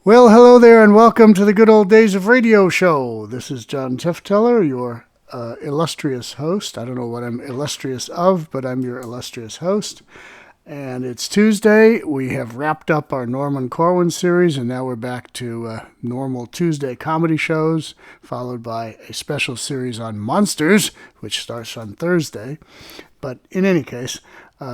Well, hello there, and welcome to the Good Old Days of Radio show. This is John Tiffteller, your illustrious host. I don't know what I'm illustrious of, but I'm your illustrious host. And it's Tuesday. We have wrapped up our Norman Corwin series, and now we're back to normal Tuesday comedy shows, followed by a special series on monsters, which starts on Thursday. But in any case,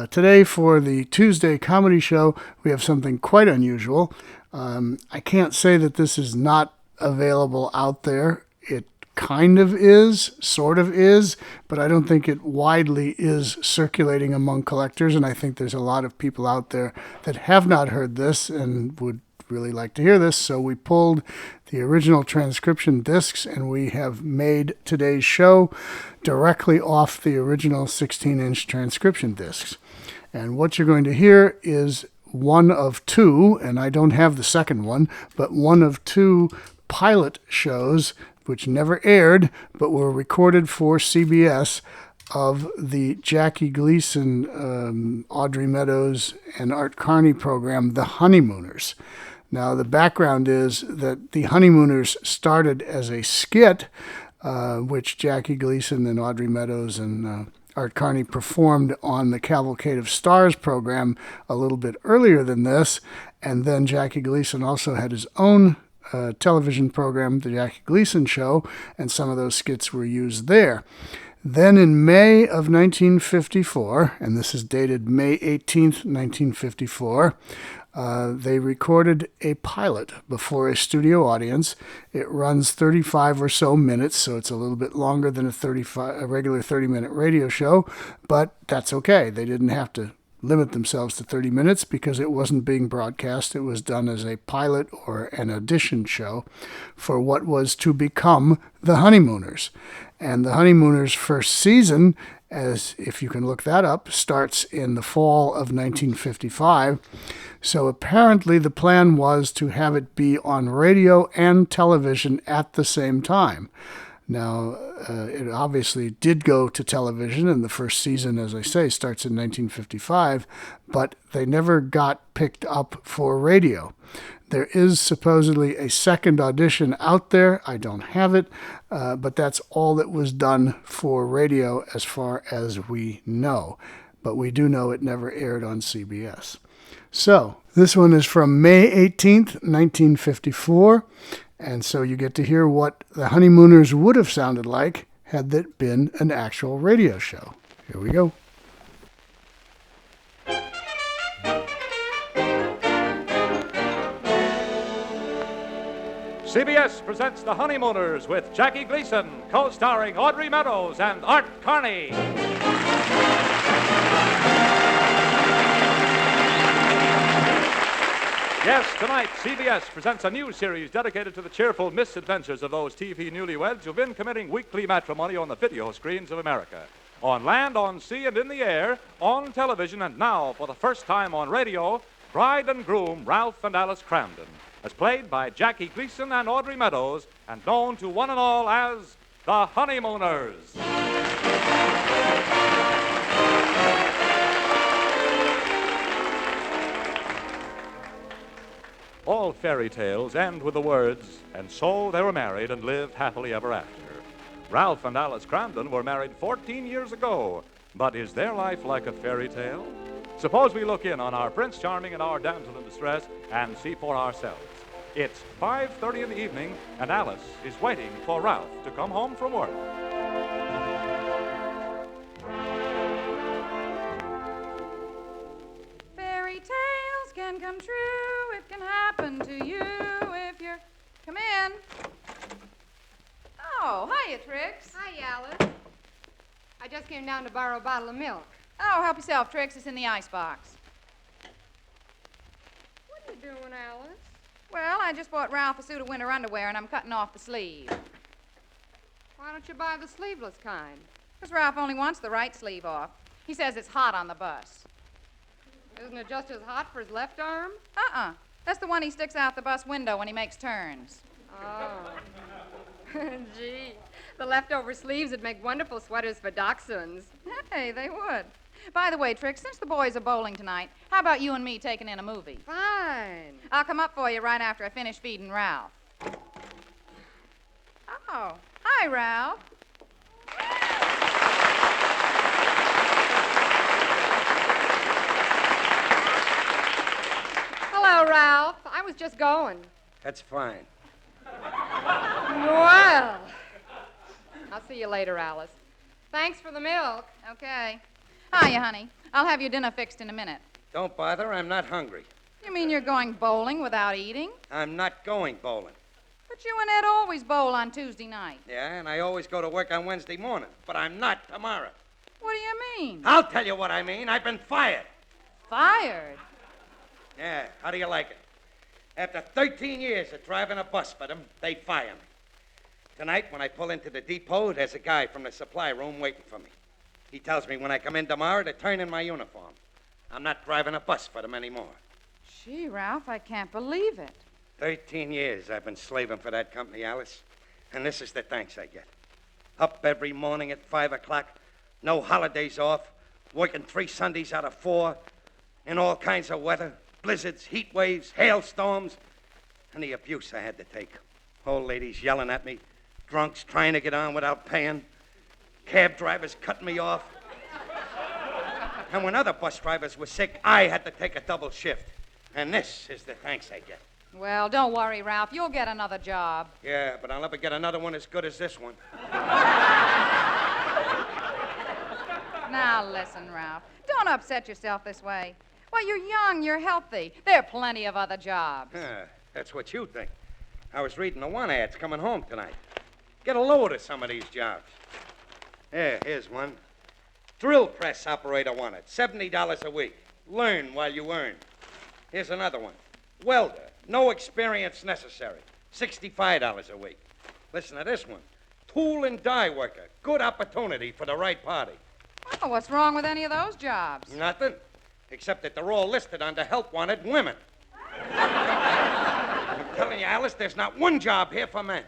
today for the Tuesday comedy show, we have something quite unusual. I can't say that this is not available out there. It kind of is, sort of is, but I don't think it widely is circulating among collectors, and I think there's a lot of people out there that have not heard this and would really like to hear this. So we pulled the original transcription discs, and we have made today's show directly off the original 16-inch transcription discs. And what you're going to hear is one of two, and I don't have the second one, but one of two pilot shows which never aired but were recorded for CBS of the Jackie Gleason, Audrey Meadows, and Art Carney program, The Honeymooners. Now, the background is that The Honeymooners started as a skit, which Jackie Gleason and Audrey Meadows and Art Carney performed on the Cavalcade of Stars program a little bit earlier than this, and then Jackie Gleason also had his own television program, The Jackie Gleason Show, and some of those skits were used there. Then in May of 1954, and this is dated May 18th, 1954, they recorded a pilot before a studio audience. It runs 35 or so minutes, so it's a little bit longer than a regular 30-minute radio show, but that's okay. They didn't have to limit themselves to 30 minutes because it wasn't being broadcast. It was done as a pilot or an audition show for what was to become The Honeymooners. And The Honeymooners' first season, as if you can look that up, starts in the fall of 1955. So apparently the plan was to have it be on radio and television at the same time. Now, it obviously did go to television, and the first season, as I say, starts in 1955, but they never got picked up for radio. There is supposedly a second audition out there. I don't have it, but that's all that was done for radio as far as we know. But we do know it never aired on CBS. So, this one is from May 18th, 1954. And so you get to hear what The Honeymooners would have sounded like had that been an actual radio show. Here we go. CBS presents The Honeymooners with Jackie Gleason, co-starring Audrey Meadows and Art Carney. Yes, tonight, CBS presents a new series dedicated to the cheerful misadventures of those TV newlyweds who've been committing weekly matrimony on the video screens of America. On land, on sea, and in the air, on television, and now, for the first time on radio, bride and groom Ralph and Alice Cramden, as played by Jackie Gleason and Audrey Meadows, and known to one and all as The Honeymooners. All fairy tales end with the words, "And so they were married and lived happily ever after." Ralph and Alice Cramden were married 14 years ago, but is their life like a fairy tale? Suppose we look in on our Prince Charming and our damsel in distress and see for ourselves. It's 5:30 in the evening, and Alice is waiting for Ralph to come home from work. Fairy tales can come true. It can happen to you if you're... Come in. Oh, hiya, Trix. Hi, Alice. I just came down to borrow a bottle of milk. Oh, help yourself, Trix. It's in the icebox. What are you doing, Alice? Well, I just bought Ralph a suit of winter underwear, and I'm cutting off the sleeve. Why don't you buy the sleeveless kind? Because Ralph only wants the right sleeve off. He says it's hot on the bus. Isn't it just as hot for his left arm? Uh-uh. That's the one he sticks out the bus window when he makes turns. Oh. Gee, the leftover sleeves would make wonderful sweaters for dachshunds. Hey, they would. By the way, Trix, since the boys are bowling tonight, how about you and me taking in a movie? Fine. I'll come up for you right after I finish feeding Ralph. Oh, hi, Ralph. Hello, Ralph. I was just going. That's fine. Well, I'll see you later, Alice. Thanks for the milk. Okay. Hiya, honey. I'll have your dinner fixed in a minute. Don't bother, I'm not hungry. You mean you're going bowling without eating? I'm not going bowling. But you and Ed always bowl on Tuesday night. Yeah, and I always go to work on Wednesday morning, but I'm not tomorrow. What do you mean? I'll tell you what I mean. I've been fired. Fired? Yeah, how do you like it? After 13 years of driving a bus for them, they fire me. Tonight, when I pull into the depot, there's a guy from the supply room waiting for me. He tells me when I come in tomorrow to turn in my uniform. I'm not driving a bus for them anymore. Gee, Ralph, I can't believe it. 13 years I've been slaving for that company, Alice. And this is the thanks I get. Up every morning at 5 o'clock, no holidays off, working 3 Sundays out of 4, in all kinds of weather, blizzards, heat waves, hailstorms, and the abuse I had to take. Old ladies yelling at me, drunks trying to get on without paying, cab drivers cutting me off. And when other bus drivers were sick, I had to take a double shift. And this is the thanks I get. Well, don't worry, Ralph. You'll get another job. Yeah, but I'll never get another one as good as this one. Now, listen, Ralph. Don't upset yourself this way. Well, you're young, you're healthy. There are plenty of other jobs. That's what you think. I was reading the one ads coming home tonight. Get a load of some of these jobs. Yeah, here's one. Drill press operator wanted, $70 a week. Learn while you earn. Here's another one. Welder, no experience necessary, $65 a week. Listen to this one. Tool and die worker, good opportunity for the right party. Oh, what's wrong with any of those jobs? Nothing, except that they're all listed under help wanted women. I'm telling you, Alice, there's not one job here for men.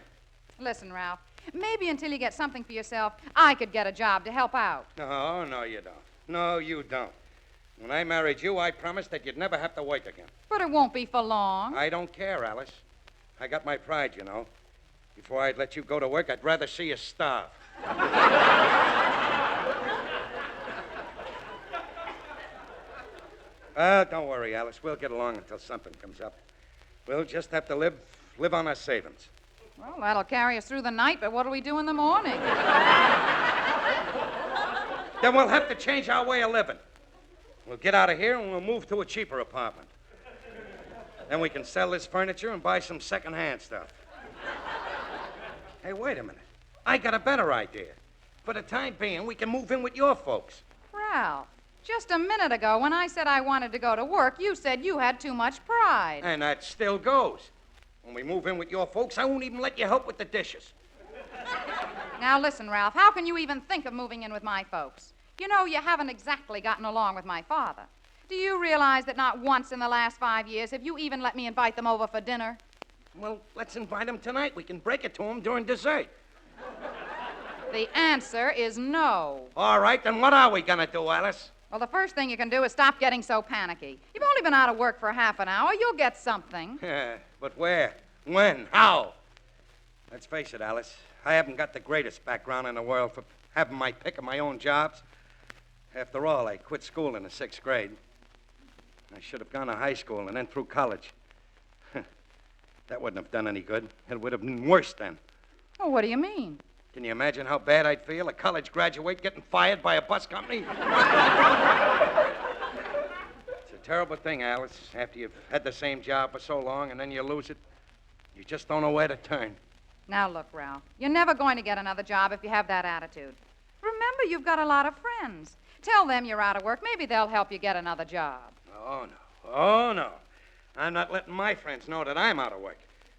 Listen, Ralph, maybe until you get something for yourself, I could get a job to help out. No, you don't. No, you don't. When I married you, I promised that you'd never have to work again. But it won't be for long. I don't care, Alice. I got my pride, you know. Before I'd let you go to work, I'd rather see you starve. Don't worry, Alice. We'll get along until something comes up. We'll just have to live on our savings. Well, that'll carry us through the night, but what'll we do in the morning? Then we'll have to change our way of living. We'll get out of here and we'll move to a cheaper apartment. Then we can sell this furniture and buy some second-hand stuff. Hey, wait a minute. I got a better idea. For the time being, we can move in with your folks. Ralph, just a minute ago, when I said I wanted to go to work, you said you had too much pride. And that still goes. When we move in with your folks, I won't even let you help with the dishes. Now, listen, Ralph, how can you even think of moving in with my folks? You know, you haven't exactly gotten along with my father. Do you realize that not once in the last 5 years have you even let me invite them over for dinner? Well, let's invite them tonight. We can break it to them during dessert. The answer is no. All right, then what are we going to do, Alice? Well, the first thing you can do is stop getting so panicky. You've only been out of work for half an hour. You'll get something. But where? When? How? Let's face it, Alice. I haven't got the greatest background in the world for having my pick of my own jobs. After all, I quit school in the 6th grade. I should have gone to high school and then through college. That wouldn't have done any good. It would have been worse then. Oh, what do you mean? Can you imagine how bad I'd feel, a college graduate getting fired by a bus company? It's a terrible thing, Alice. After you've had the same job for so long and then you lose it, you just don't know where to turn. Now, look, Ralph, you're never going to get another job if you have that attitude. Remember, you've got a lot of friends. Tell them you're out of work. Maybe they'll help you get another job. Oh, no. Oh, no. I'm not letting my friends know that I'm out of work.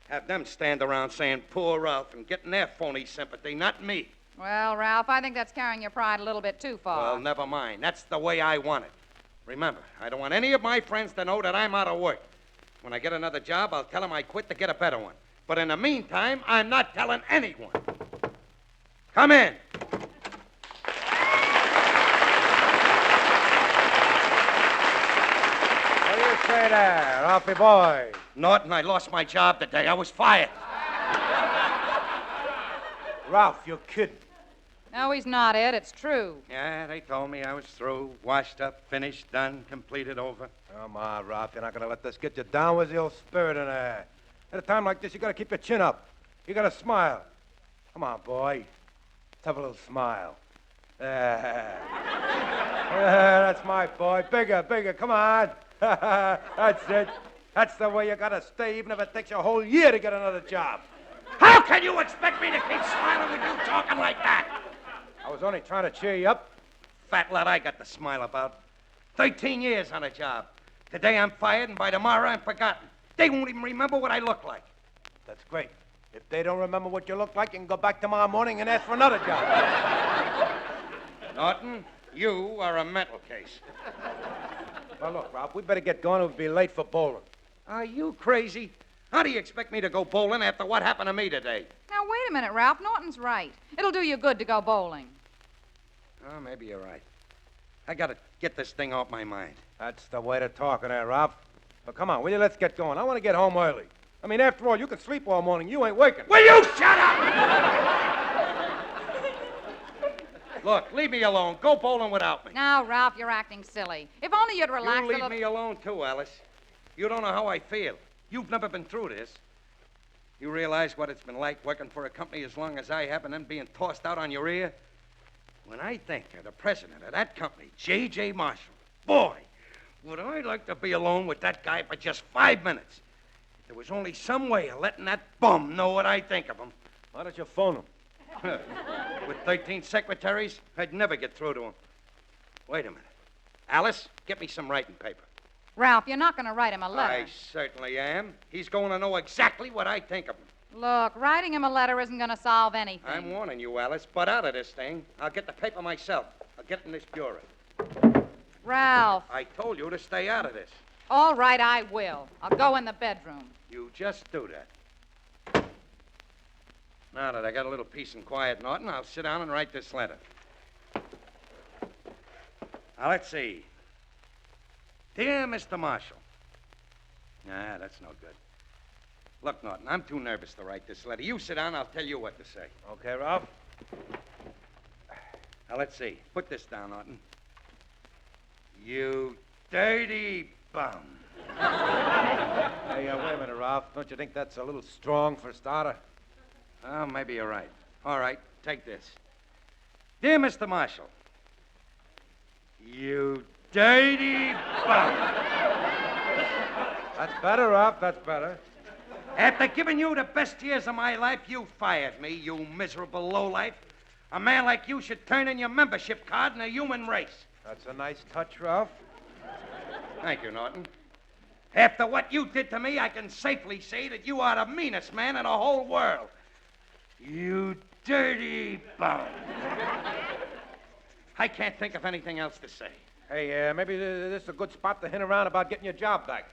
Have them stand around saying, poor Ralph, and getting their phony sympathy, not me. Well, Ralph, I think that's carrying your pride a little bit too far. Well, never mind. That's the way I want it. Remember, I don't want any of my friends to know that I'm out of work. When I get another job, I'll tell them I quit to get a better one. But in the meantime, I'm not telling anyone. Come in. Say there, Ralphie boy. Norton, I lost my job today. I was fired. Ralph, you're kidding. No, he's not, Ed. It's true. Yeah, they told me I was through, washed up, finished, done, completed, over. Come on, Ralph. You're not going to let this get you down. Where's the old spirit in there? At a time like this, you got to keep your chin up. You got to smile. Come on, boy. Let's have a little smile. That's my boy. Bigger, bigger. Come on. That's it. That's the way you got to stay, even if it takes you a whole year to get another job. How can you expect me to keep smiling with you talking like that? I was only trying to cheer you up. Fat lad I got to smile about. 13 years on a job. Today I'm fired, and by tomorrow I'm forgotten. They won't even remember what I look like. That's great. If they don't remember what you look like, you can go back tomorrow morning and ask for another job. Norton, you are a mental case. Well, look, Ralph, we better get going or we'll be late for bowling. Are you crazy? How do you expect me to go bowling after what happened to me today? Now, wait a minute, Ralph. Norton's right. It'll do you good to go bowling. Oh, maybe you're right. I gotta get this thing off my mind. That's the way to talk there, Ralph. But come on, will you? Let's get going. I want to get home early. I mean, after all, you can sleep all morning. You ain't working. Will you shut up? Look, leave me alone. Go bowling without me. Now, Ralph, you're acting silly. If only you'd relax You a leave little... me alone, too, Alice. You don't know how I feel. You've never been through this. You realize what it's been like working for a company as long as I have and then being tossed out on your ear? When I think of the president of that company, J.J. Marshall, boy, would I like to be alone with that guy for just 5 minutes. If there was only some way of letting that bum know what I think of him. Why don't you phone him? With 13 secretaries, I'd never get through to him. Wait a minute. Alice, get me some writing paper. Ralph, you're not going to write him a letter. I certainly am. He's going to know exactly what I think of him. Look, writing him a letter isn't going to solve anything. I'm warning you, Alice. Butt out of this thing. I'll get the paper myself. I'll get it in this bureau. Ralph. I told you to stay out of this. All right, I will. I'll go in the bedroom. You just do that. Now that I got a little peace and quiet, Norton, I'll sit down and write this letter. Now, let's see. Dear Mr. Marshall. Nah, that's no good. Look, Norton, I'm too nervous to write this letter. You sit down, I'll tell you what to say. Okay, Ralph? Now, let's see. Put this down, Norton. You dirty bum. Hey, wait a minute, Ralph. Don't you think that's a little strong for a starter? Oh, maybe you're right. All right, take this. Dear Mr. Marshall. You dirty bum. That's better, Ralph. That's better. After giving you the best years of my life, you fired me, you miserable lowlife. A man like you should turn in your membership card in the human race. That's a nice touch, Ralph. Thank you, Norton. After what you did to me, I can safely say that you are the meanest man in the whole world. You dirty bum. I can't think of anything else to say. Hey, maybe this is a good spot to hint around about getting your job back.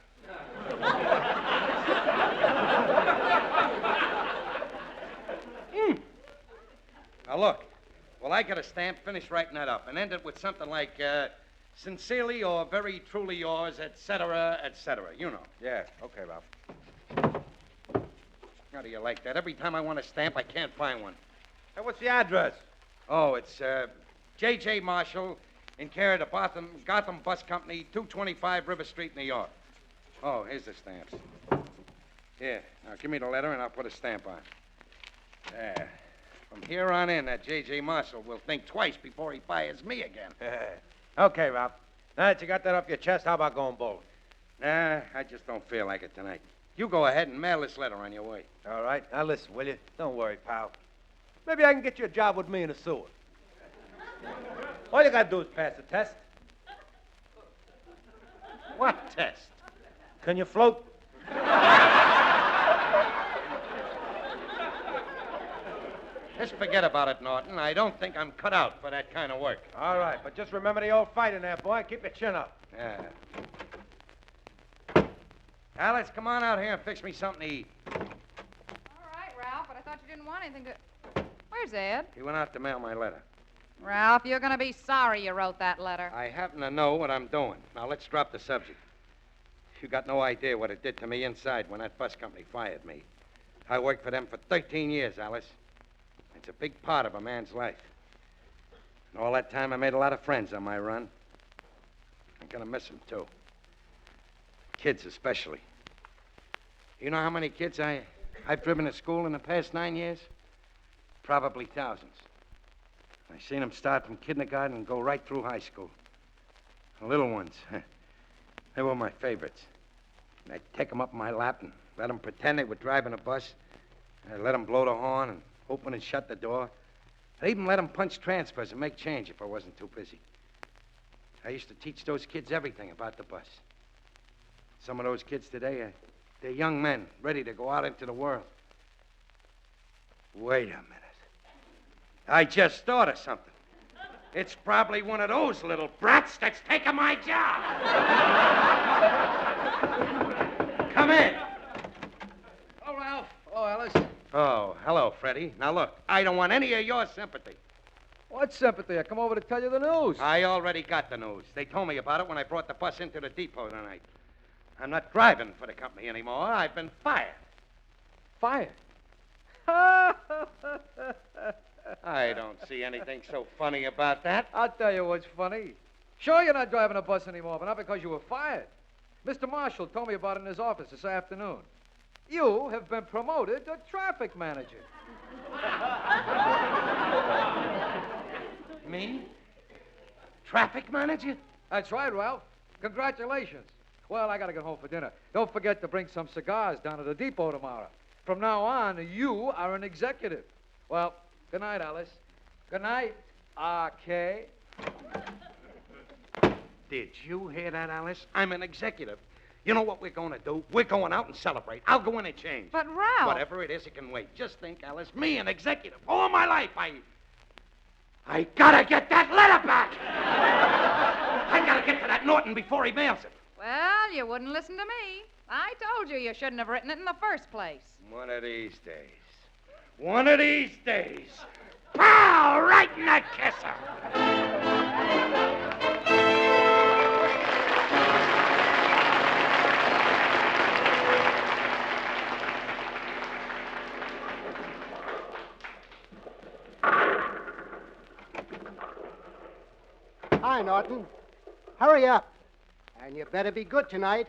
Now, look. Well, I got a stamp, finish writing that up, and end it with something like, sincerely or very truly yours, etc., etc. You know. Yeah, okay, Ralph. How do you like that? Every time I want a stamp, I can't find one. Hey, what's the address? Oh, it's J.J. Marshall, in care of the Gotham Bus Company, 225 River Street, New York. Oh, here's the stamps. Here, now give me the letter and I'll put a stamp on. There. From here on in, that J.J. Marshall will think twice before he fires me again. Okay, Ralph. Now that you got that off your chest, how about going bowling? Nah, I just don't feel like it tonight. You go ahead and mail this letter on your way. All right. Now listen, will you? Don't worry, pal. Maybe I can get you a job with me in the sewer. All you got to do is pass the test. What test? Can you float? Just forget about it, Norton. I don't think I'm cut out for that kind of work. All right, but just remember the old fighting there, boy. Keep your chin up. Yeah. Alice, come on out here and fix me something to eat. All right, Ralph, but I thought you didn't want anything to... Where's Ed? He went out to mail my letter. Ralph, you're going to be sorry you wrote that letter. I happen to know what I'm doing. Now, let's drop the subject. You got no idea what it did to me inside when that bus company fired me. I worked for them for 13 years, Alice. It's a big part of a man's life. And all that time, I made a lot of friends on my run. I'm gonna miss them, too. Kids, especially. You know how many kids I've driven to school in the past 9 years? Probably thousands. I've seen them start from kindergarten and go right through high school. The little ones, they were my favorites. And I'd take them up in my lap and let them pretend they were driving a bus. And I'd let them blow the horn and open and shut the door. I'd even let them punch transfers and make change if I wasn't too busy. I used to teach those kids everything about the bus. Some of those kids today, they're young men ready to go out into the world. Wait a minute. I just thought of something. It's probably one of those little brats that's taking my job. Come in. Hello, Ralph. Hello, Alice. Oh, hello, Freddie. Now, look, I don't want any of your sympathy. What sympathy? I come over to tell you the news. I already got the news. They told me about it when I brought the bus into the depot tonight. I'm not driving for the company anymore. I've been fired. Fired? I don't see anything so funny about that. I'll tell you what's funny. Sure, you're not driving a bus anymore, but not because you were fired. Mr. Marshall told me about it in his office this afternoon. You have been promoted to traffic manager. Me? Traffic manager? That's right, Ralph. Congratulations. Well, I got to get home for dinner. Don't forget to bring some cigars down to the depot tomorrow. From now on, you are an executive. Well, good night, Alice. Good night, R.K. Did you hear that, Alice? I'm an executive. You know what we're going to do? We're going out and celebrate. I'll go in and change. But, Ralph... Whatever it is, it can wait. Just think, Alice, me, an executive. All my life, I gotta get that letter back. I gotta get to that Norton before he mails it. Well, you wouldn't listen to me. I told you you shouldn't have written it in the first place. One of these days. One of these days. Pow! Right in the kisser. Hi, Norton. Hurry up. And you better be good tonight.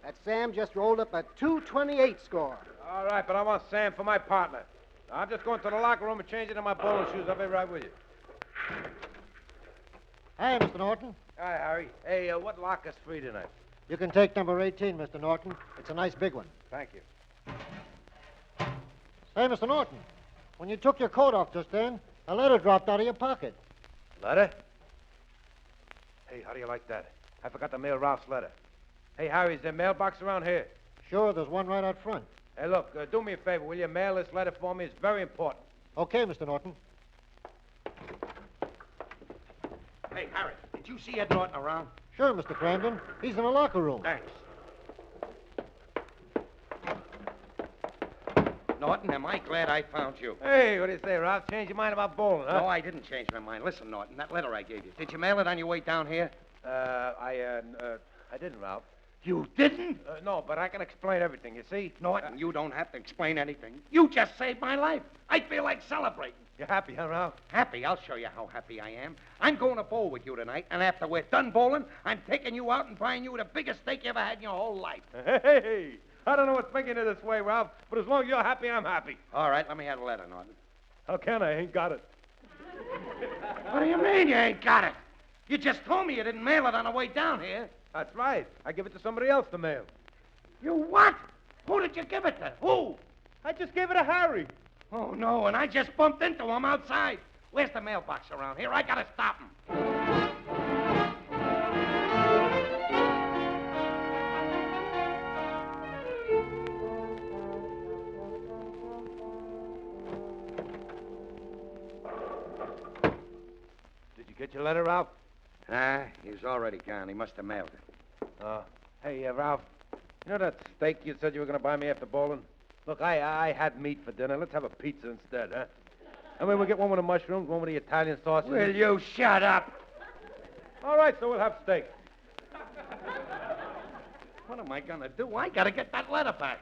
That Sam just rolled up a 228 score. All right, but I want Sam for my partner. I'm just going to the locker room and change into my bowling shoes. I'll be right with you. Hi, Mr. Norton. Hi, Harry. Hey, what locker's free tonight? You can take number 18, Mr. Norton. It's a nice big one. Thank you. Hey, Mr. Norton, when you took your coat off just then, a letter dropped out of your pocket. Letter? Hey, how do you like that? I forgot to mail Ralph's letter. Hey, Harry, is there a mailbox around here? Sure, there's one right out front. Hey, look, do me a favor. Will you mail this letter for me? It's very important. Okay, Mr. Norton. Hey, Harry, did you see Ed Norton around? Sure, Mr. Crandon. He's in the locker room. Thanks. Norton, am I glad I found you? Hey, what do you say, Ralph? Change your mind about bowling, huh? No, I didn't change my mind. Listen, Norton, that letter I gave you, did you mail it on your way down here? I didn't, Ralph. You didn't? No, but I can explain everything, you see? Norton, you don't have to explain anything. You just saved my life. I feel like celebrating. You're happy, huh, Ralph? Happy? I'll show you how happy I am. I'm going to bowl with you tonight, and after we're done bowling, I'm taking you out and buying you the biggest steak you ever had in your whole life. Hey, I don't know what's making it this way, Ralph, but as long as you're happy, I'm happy. All right, let me have the letter, Norton. How can I? Ain't got it. What do you mean you ain't got it? You just told me you didn't mail it on the way down here. That's right. I give it to somebody else to mail. You what? Who did you give it to? Who? I just gave it to Harry. Oh, no, and I just bumped into him outside. Where's the mailbox around here? I gotta stop him. Did you get your letter, Ralph? He was already gone. He must have mailed it. Hey, Ralph, you know that steak you said you were going to buy me after bowling? Look, I had meat for dinner. Let's have a pizza instead, huh? I mean, we'll get one with the mushrooms, one with the Italian sausage. Will you shut up? All right, so we'll have steak. What am I gonna do? I gotta get that letter back.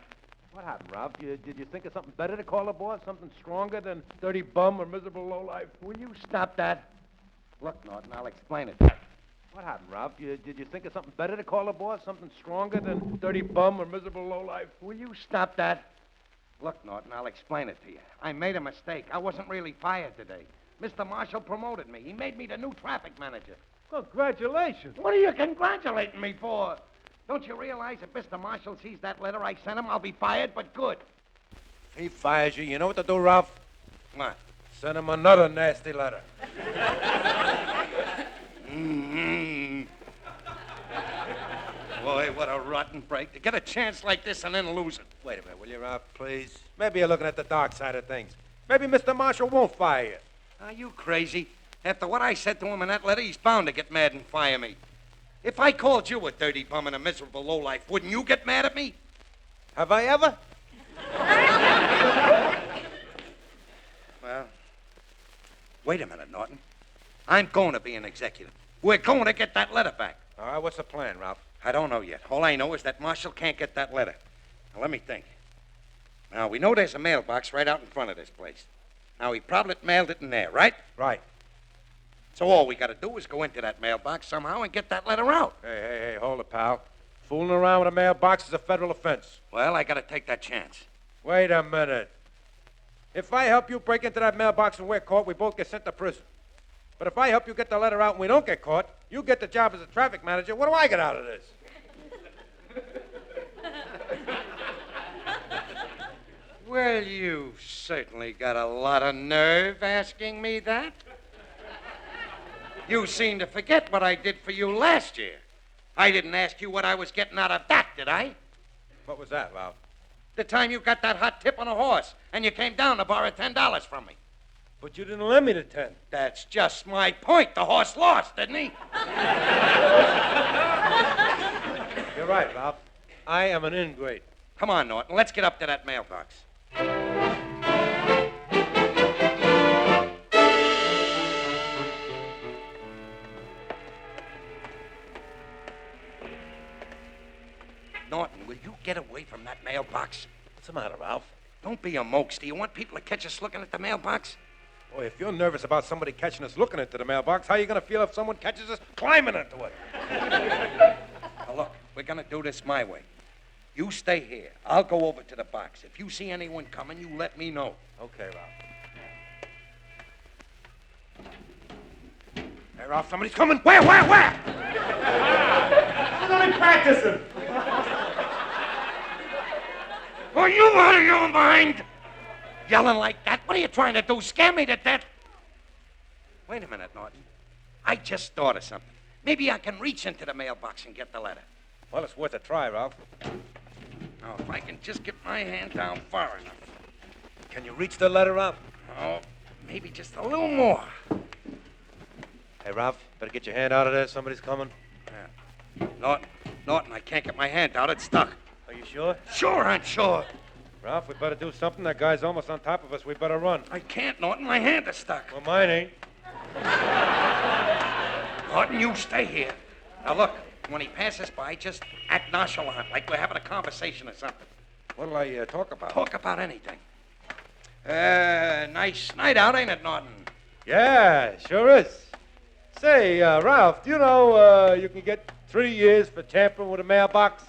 What happened, Ralph? Did you think of something better to call the boss? Something stronger than dirty bum or miserable lowlife? Will you stop that? Look, Norton, I'll explain it. What happened, Ralph? Did you think of something better to call the boss? Something stronger than dirty bum or miserable lowlife? Will you stop that? Look, Norton, I'll explain it to you. I made a mistake. I wasn't really fired today. Mr. Marshall promoted me. He made me the new traffic manager. Congratulations. What are you congratulating me for? Don't you realize if Mr. Marshall sees that letter I sent him, I'll be fired, but good. If he fires you, you know what to do, Ralph? What? Send him another nasty letter. Boy, what a rotten break. To get a chance like this and then lose it. Wait a minute, will you, Ralph, please? Maybe you're looking at the dark side of things. Maybe Mr. Marshall won't fire you. Are you crazy? After what I said to him in that letter, he's bound to get mad and fire me. If I called you a dirty bum and a miserable lowlife, wouldn't you get mad at me? Have I ever? Well, wait a minute, Norton. I'm going to be an executive. We're going to get that letter back. All right, what's the plan, Ralph? I don't know yet. All I know is that Marshall can't get that letter. Now, let me think. Now, we know there's a mailbox right out in front of this place. Now, he probably mailed it in there, right? Right. So all we got to do is go into that mailbox somehow and get that letter out. Hey, hold it, pal. Fooling around with a mailbox is a federal offense. Well, I got to take that chance. Wait a minute. If I help you break into that mailbox and we're caught, we both get sent to prison. But if I help you get the letter out and we don't get caught, you get the job as a traffic manager. What do I get out of this? Well, you've certainly got a lot of nerve asking me that. You seem to forget what I did for you last year. I didn't ask you what I was getting out of that, did I? What was that, Ralph? The time you got that hot tip on a horse and you came down to borrow $10 from me. But you didn't lend me the 10. That's just my point. The horse lost, didn't he? You're right, Ralph. I am an ingrate. Come on, Norton. Let's get up to that mailbox. Norton, will you get away from that mailbox? What's the matter, Ralph? Don't be a mokes. Do you want people to catch us looking at the mailbox? Boy, if you're nervous about somebody catching us looking into the mailbox, how are you going to feel if someone catches us climbing into it? Now, look, we're going to do this my way. You stay here. I'll go over to the box. If you see anyone coming, you let me know. Okay, Ralph. Hey, Ralph, somebody's coming. Where? I'm only practicing. Are you out of your mind? Yelling like that? What are you trying to do? Scare me to death? Wait a minute, Norton. I just thought of something. Maybe I can reach into the mailbox and get the letter. Well, it's worth a try, Ralph. Now, if I can just get my hand down far enough. Can you reach the letter, Ralph? Oh, maybe just a little more. Hey, Ralph, better get your hand out of there. Somebody's coming. Yeah. Norton, I can't get my hand out. It's stuck. Are you sure? Sure, I'm sure. Ralph, we better do something. That guy's almost on top of us. We better run. I can't, Norton. My hand is stuck. Well, mine ain't. Norton, you stay here. Now, look, when he passes by, just act nonchalant, like we're having a conversation or something. What'll I talk about? Talk about anything. Nice night out, ain't it, Norton? Yeah, sure is. Say, Ralph, do you know you can get 3 years for tampering with a mailbox?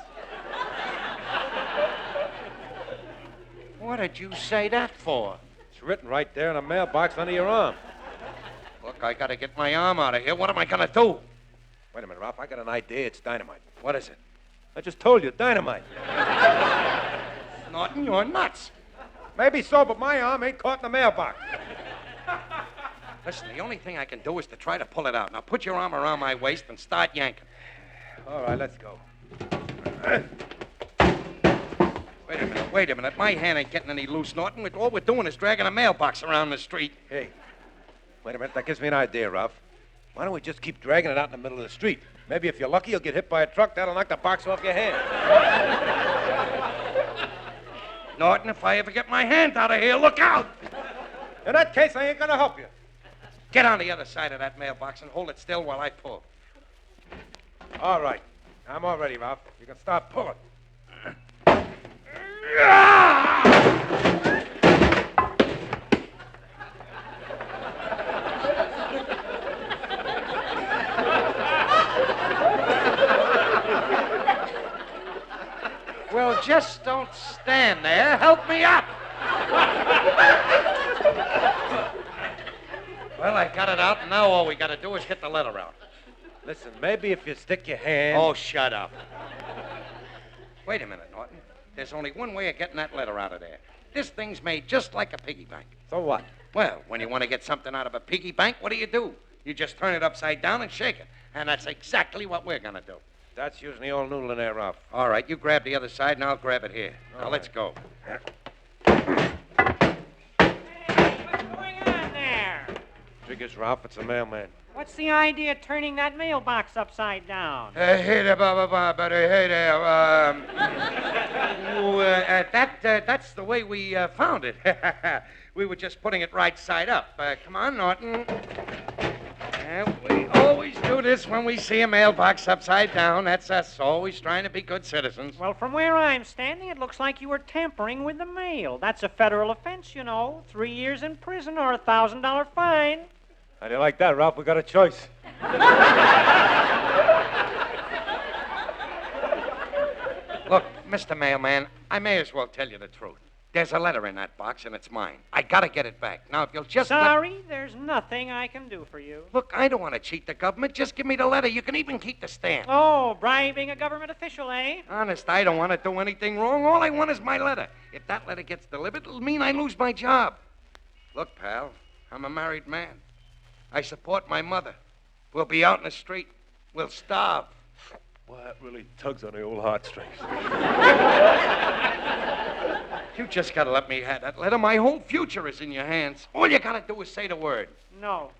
What did you say that for? It's written right there in a mailbox under your arm. Look, I gotta get my arm out of here. What am I gonna do? Wait a minute, Ralph. I got an idea. It's dynamite. What is it? I just told you, dynamite. Norton, you're nuts. Maybe so, but my arm ain't caught in the mailbox. Listen, the only thing I can do is to try to pull it out. Now put your arm around my waist and start yanking. All right, let's go. Wait a minute. My hand ain't getting any loose, Norton. All we're doing is dragging a mailbox around the street. Hey, wait a minute. That gives me an idea, Ralph. Why don't we just keep dragging it out in the middle of the street? Maybe if you're lucky, you'll get hit by a truck. That'll knock the box off your hand. Norton, if I ever get my hand out of here, look out! In that case, I ain't gonna help you. Get on the other side of that mailbox and hold it still while I pull. All right. I'm all ready, Ralph. You can start pulling. Well, just don't stand there. Help me up. Well, I got it out, and now all we got to do is get the letter out. Listen, maybe if you stick your hand... Oh, shut up. Wait a minute, Norton. There's only one way of getting that letter out of there. This thing's made just like a piggy bank. So what? Well, when you want to get something out of a piggy bank, what do? You just turn it upside down and shake it. And that's exactly what we're going to do. That's using the old noodle in there, Ralph. All right, you grab the other side, and I'll grab it here. Now, let's go. What's going on there? Figures, Ralph, it's a mailman. What's the idea of turning that mailbox upside down? Hey there, buddy. Hey there. That's the way we found it. We were just putting it right side up. Come on, Norton. We always do this when we see a mailbox upside down. That's us, always trying to be good citizens. Well, from where I'm standing, it looks like you were tampering with the mail. That's a federal offense, you know. 3 years in prison or a $1,000 fine. How do you like that, Ralph? We got a choice. Look, Mr. Mailman, I may as well tell you the truth. There's a letter in that box, and it's mine. I gotta get it back. Now, if you'll just... Sorry, there's nothing I can do for you. Look, I don't want to cheat the government. Just give me the letter. You can even keep the stamp. Oh, bribing a government official, eh? Honest, I don't want to do anything wrong. All I want is my letter. If that letter gets delivered, it'll mean I lose my job. Look, pal, I'm a married man. I support my mother. We'll be out in the street. We'll starve. Well, that really tugs on the old heartstrings. You just gotta let me have that letter. My whole future is in your hands. All you gotta do is say the word. No.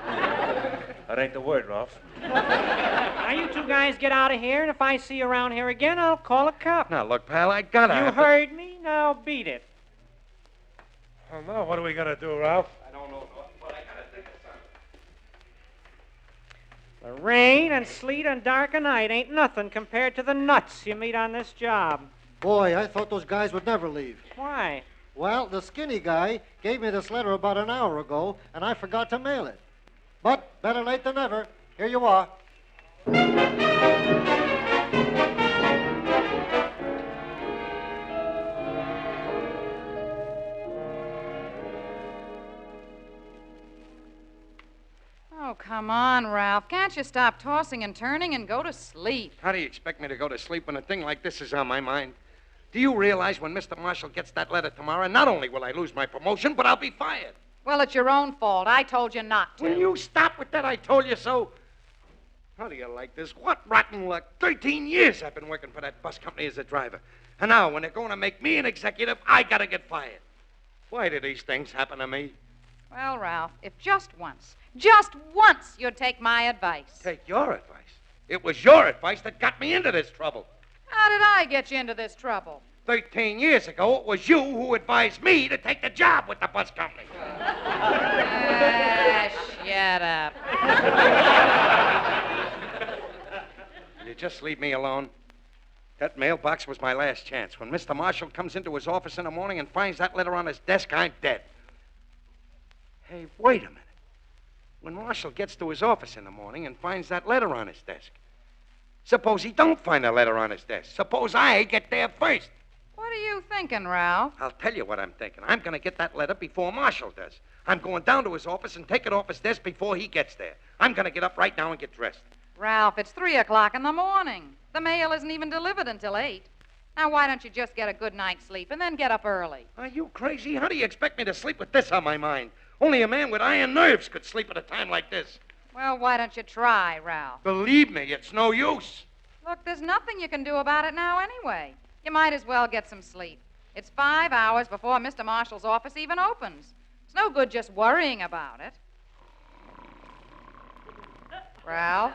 That ain't the word, Ralph. Now, you two guys get out of here, and if I see you around here again, I'll call a cop. Now, look, pal, I gotta You have heard me? Now beat it. Well, now, what are we gonna do, Ralph? I don't know, but I gotta think of something. The rain and sleet and dark and night ain't nothing compared to the nuts you meet on this job. Boy, I thought those guys would never leave. Why? Well, the skinny guy gave me this letter about an hour ago, and I forgot to mail it. But better late than never. Here you are. Oh, come on, Ralph. Can't you stop tossing and turning and go to sleep? How do you expect me to go to sleep when a thing like this is on my mind? Do you realize when Mr. Marshall gets that letter tomorrow, not only will I lose my promotion, but I'll be fired? Well, it's your own fault. I told you not to. Will you stop with that? I told you so. How do you like this? What rotten luck. 13 years I've been working for that bus company as a driver. And now, when they're going to make me an executive, I gotta get fired. Why do these things happen to me? Well, Ralph, if just once you'd take my advice. Take your advice. It was your advice that got me into this trouble. How did I get you into this trouble? 13 years ago, it was you who advised me to take the job with the bus company. Shut up. Will you just leave me alone? That mailbox was my last chance. When Mr. Marshall comes into his office in the morning and finds that letter on his desk, I'm dead. Hey, wait a minute. When Marshall gets to his office in the morning and finds that letter on his desk, suppose he don't find the letter on his desk. Suppose I get there first. What are you thinking, Ralph? I'll tell you what I'm thinking. I'm going to get that letter before Marshall does. I'm going down to his office and take it off his desk before he gets there. I'm going to get up right now and get dressed. Ralph, it's 3 o'clock in the morning. The mail isn't even delivered until 8. Now, why don't you just get a good night's sleep and then get up early? Are you crazy? How do you expect me to sleep with this on my mind? Only a man with iron nerves could sleep at a time like this. Well, why don't you try, Ralph? Believe me, it's no use. Look, there's nothing you can do about it now anyway. You might as well get some sleep. It's 5 hours before Mr. Marshall's office even opens. It's no good just worrying about it. Ralph?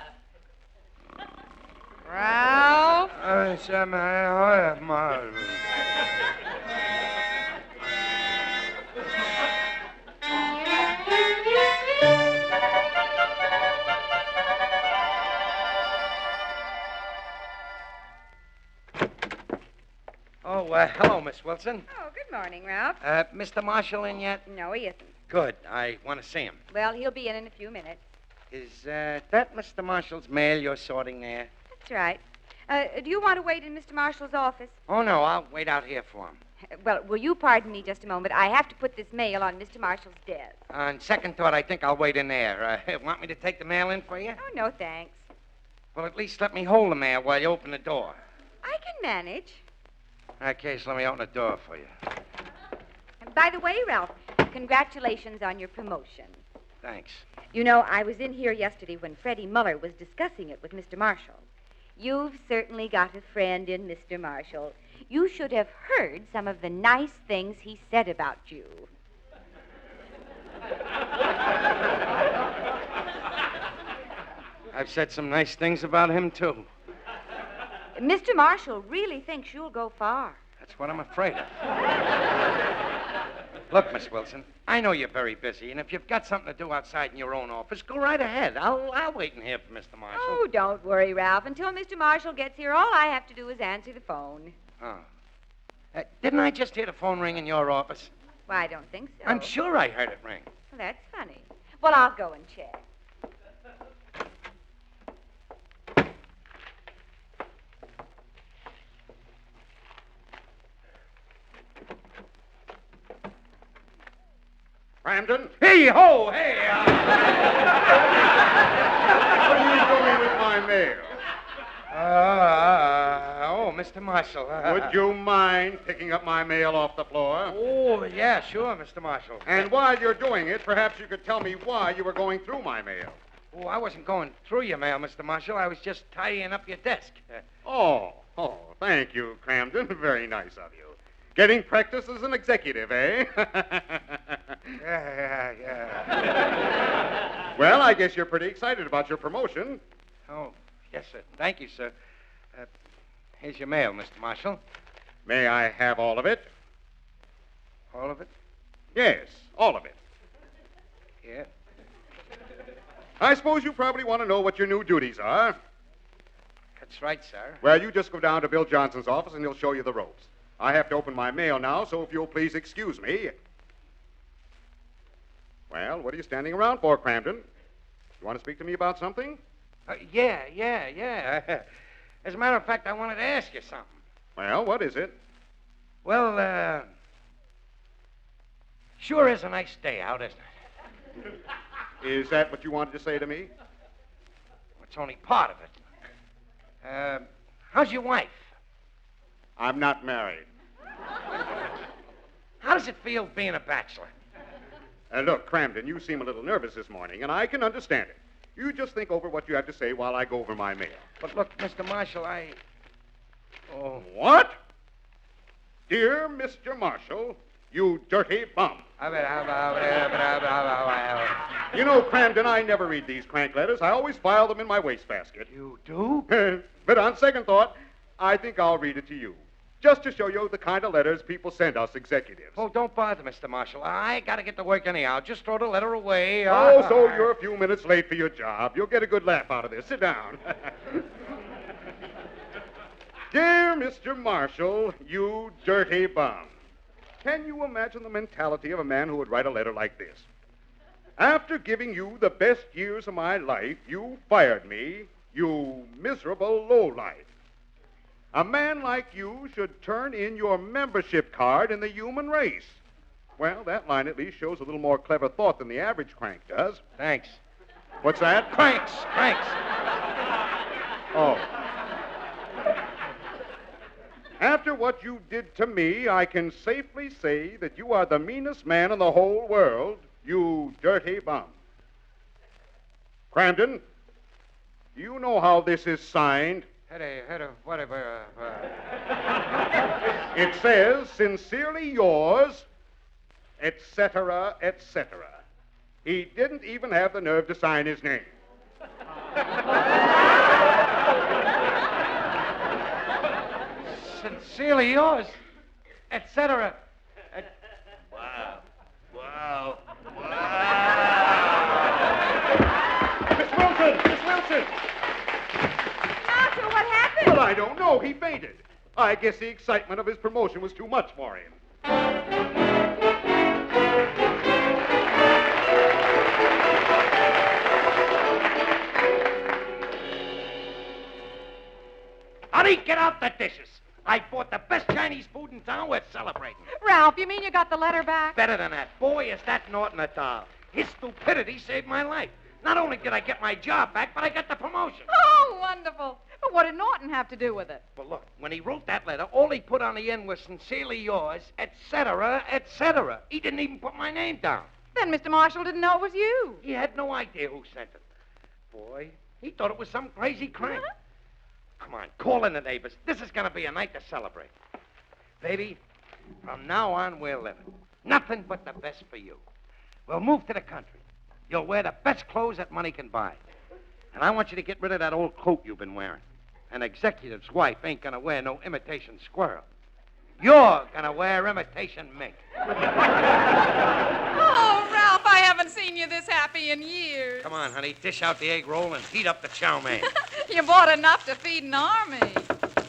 Ralph? hello, Miss Wilson. Oh, good morning, Ralph. Mr. Marshall in yet? No, he isn't. Good. I want to see him. Well, he'll be in a few minutes. Is that Mr. Marshall's mail you're sorting there? That's right. Do you want to wait in Mr. Marshall's office? Oh, no, I'll wait out here for him. Well, will you pardon me just a moment? I have to put this mail on Mr. Marshall's desk. On second thought, I think I'll wait in there. Want me to take the mail in for you? Oh, no, thanks. Well, at least let me hold the mail while you open the door. I can manage. In that case, let me open the door for you. And by the way, Ralph, congratulations on your promotion. Thanks. You know, I was in here yesterday when Freddie Muller was discussing it with Mr. Marshall. You've certainly got a friend in Mr. Marshall. You should have heard some of the nice things he said about you. I've said some nice things about him, too. Mr. Marshall really thinks you'll go far. That's what I'm afraid of. Look, Miss Wilson, I know you're very busy, and if you've got something to do outside in your own office, go right ahead. I'll wait in here for Mr. Marshall. Oh, don't worry, Ralph. Until Mr. Marshall gets here, all I have to do is answer the phone. Oh. Didn't I just hear the phone ring in your office? Well, I don't think so. I'm sure I heard it ring. Well, that's funny. Well, I'll go and check. Cramden? Hey, ho, hey! What are you doing with my mail? Mr. Marshall. Would you mind picking up my mail off the floor? Oh, yeah, sure, Mr. Marshall. And while you're doing it, perhaps you could tell me why you were going through my mail. Oh, I wasn't going through your mail, Mr. Marshall. I was just tidying up your desk. Oh, thank you, Cramden. Very nice of you. Getting practice as an executive, eh? Yeah. Well, I guess you're pretty excited about your promotion. Oh, yes, sir. Thank you, sir. Here's your mail, Mr. Marshall. May I have all of it? All of it? Yes, all of it. Yeah. I suppose you probably want to know what your new duties are. That's right, sir. Well, you just go down to Bill Johnson's office and he'll show you the ropes. I have to open my mail now, so if you'll please excuse me. Well, what are you standing around for, Cramden? You want to speak to me about something? Yeah. As a matter of fact, I wanted to ask you something. Well, what is it? Well, sure is a nice day out, isn't it? Is that what you wanted to say to me? It's only part of it. How's your wife? I'm not married. How does it feel being a bachelor? Look, Cramden, you seem a little nervous this morning, and I can understand it. You just think over what you have to say while I go over my mail. But look, Mr. Marshall, Oh. What? Dear Mr. Marshall, you dirty bum. You know, Cramden, I never read these crank letters. I always file them in my wastebasket. You do? But on second thought, I think I'll read it to you, just to show you the kind of letters people send us executives. Oh, don't bother, Mr. Marshall. I got to get to work anyhow. Just throw the letter away. So you're a few minutes late for your job. You'll get a good laugh out of this. Sit down. Dear Mr. Marshall, you dirty bum. Can you imagine the mentality of a man who would write a letter like this? After giving you the best years of my life, you fired me, you miserable lowlife. A man like you should turn in your membership card in the human race. Well, that line at least shows a little more clever thought than the average crank does. Thanks. What's that? Cranks. Oh. After what you did to me, I can safely say that you are the meanest man in the whole world, you dirty bum. Cramden, do you know how this is signed? Whatever. It says, sincerely yours, etc., etc. He didn't even have the nerve to sign his name. Sincerely yours, etc. Wow. Miss Wilson! Marshall, what happened? Well, I don't know. He fainted. I guess the excitement of his promotion was too much for him. Honey, get out the dishes. I bought the best Chinese food in town. We're celebrating. Ralph, you mean you got the letter back? Better than that. Boy, is that Norton a doll. His stupidity saved my life. Not only did I get my job back, but I got the promotion. Oh, wonderful. But what did Norton have to do with it? Well, look, when he wrote that letter, all he put on the end was sincerely yours, etc., etc. He didn't even put my name down. Then Mr. Marshall didn't know it was you. He had no idea who sent it. Boy, he thought it was some crazy crank. Huh? Come on, call in the neighbors. This is going to be a night to celebrate. Baby, from now on, we're living. Nothing but the best for you. We'll move to the country. You'll wear the best clothes that money can buy. And I want you to get rid of that old coat you've been wearing. An executive's wife ain't going to wear no imitation squirrel. You're going to wear imitation mink. Oh, Ralph, I haven't seen you this happy in years. Come on, honey, dish out the egg roll and heat up the chow mein. You bought enough to feed an army.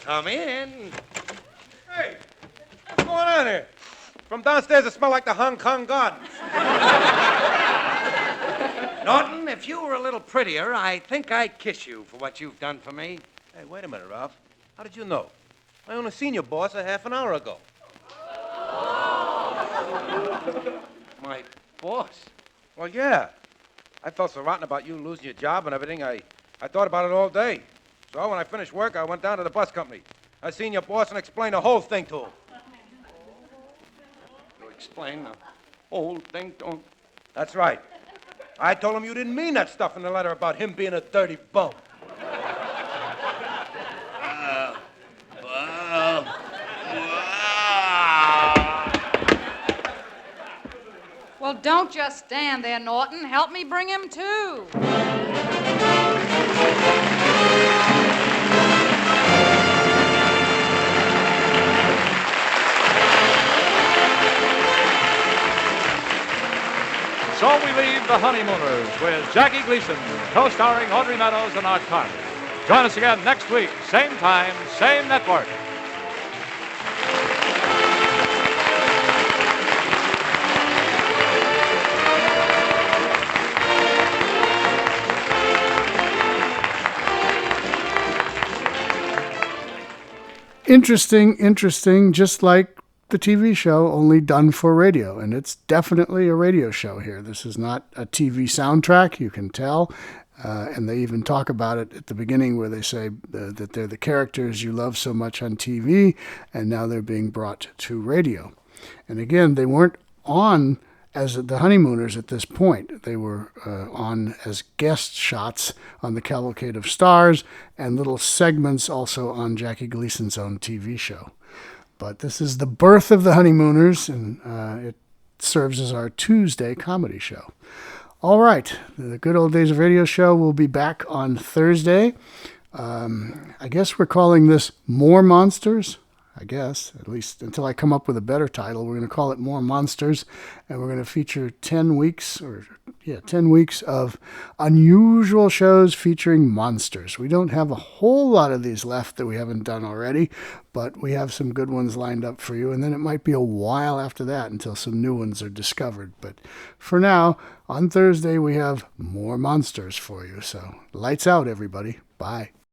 Come in. Hey, what's going on here? From downstairs, it smells like the Hong Kong Gardens. Norton, if you were a little prettier, I think I'd kiss you for what you've done for me. Hey, wait a minute, Ralph. How did you know? I only seen your boss a half an hour ago. My boss? Well, yeah. I felt so rotten about you losing your job and everything. I thought about it all day. So when I finished work, I went down to the bus company. I seen your boss and explained the whole thing to him. You explain the whole thing to him? That's right. I told him you didn't mean that stuff in the letter about him being a dirty bum. Well, don't just stand there, Norton. Help me bring him to. So we leave The Honeymooners with Jackie Gleason, co-starring Audrey Meadows and Art Carney. Join us again next week, same time, same network. Interesting, just like the TV show, only done for radio. And it's definitely a radio show here. This is not a TV soundtrack, you can tell. And they even talk about it at the beginning where they say that they're the characters you love so much on TV, and now they're being brought to radio. And again, they weren't on as the Honeymooners at this point. They were on as guest shots on the Cavalcade of Stars and little segments also on Jackie Gleason's own TV show. But this is the birth of the Honeymooners, and it serves as our Tuesday comedy show. All right, the Good Old Days of Radio show will be back on Thursday. I guess we're calling this More Monsters. I guess, at least until I come up with a better title. We're going to call it More Monsters, and we're going to feature 10 weeks of unusual shows featuring monsters. We don't have a whole lot of these left that we haven't done already, but we have some good ones lined up for you, and then it might be a while after that until some new ones are discovered. But for now, on Thursday, we have more monsters for you. So lights out, everybody. Bye.